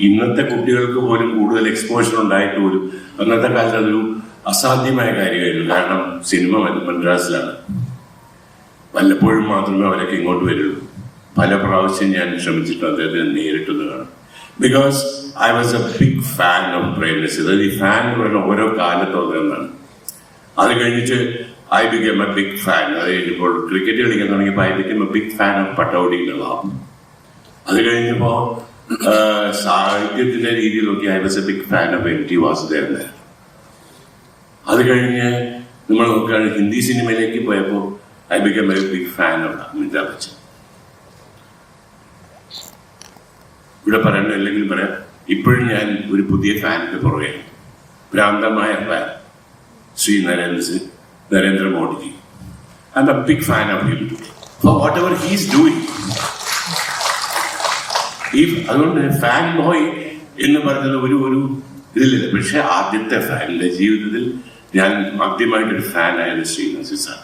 ഇന്നത്തെ കുട്ടികൾക്ക് പോലും കൂടുതൽ എക്സ്പോഷർ ഉണ്ടായിട്ട് പോലും അന്നത്തെ കാലത്ത് അതൊരു അസാധ്യമായ കാര്യമായിരുന്നു. കാരണം സിനിമ മദ്രാസിലാണ്, വല്ലപ്പോഴും മാത്രമേ അവരൊക്കെ ഇങ്ങോട്ട് വരുള്ളൂ. പല പ്രാവശ്യം ഞാൻ ശ്രമിച്ചിട്ട് അദ്ദേഹത്തെ നേരിട്ടൊന്ന് കാണാം. Because I was a big fan of Prem Nazir. അതായത് ഈ ഫാൻ എന്ന് പറയുന്ന ഓരോ കാലത്തോന്നാണ്. അത് കഴിഞ്ഞിട്ട് I become a big fan. അത് കഴിഞ്ഞപ്പോൾ ക്രിക്കറ്റ് കളിക്കാൻ തുടങ്ങിയപ്പോൾ I become a big fan of Pataudi Nawab. അത് കഴിഞ്ഞപ്പോൾ സാഹിത്യത്തിന്റെ രീതിയിൽ നോക്കി I was a big fan of M.T. Vasudevan. അത് കഴിഞ്ഞ് നമ്മൾ നോക്കുകയാണെങ്കിൽ ഹിന്ദി സിനിമയിലേക്ക് പോയപ്പോൾ I become a big fan of Amitabh Bachchan. ഇവിടെ പറയണ്ട അല്ലെങ്കിൽ പറയാം, ഇപ്പോഴും ഞാൻ ഒരു പുതിയ ഫാനിന്റെ പുറകെയാണ്. ഭ്രാന്തമായ fan Shri Narendra Modiji. I'm a big fan of him for whatever he is doing. അതുകൊണ്ട് ഫാൻ ബോയ് എന്ന് പറയുന്നത് ഒരു ഇതിലില്ല. പക്ഷെ ആദ്യത്തെ ഫാനിന്റെ ജീവിതത്തിൽ ഞാൻ ആദ്യമായിട്ടൊരു ഫാനായത് ശ്രീ നസീർ സാർ.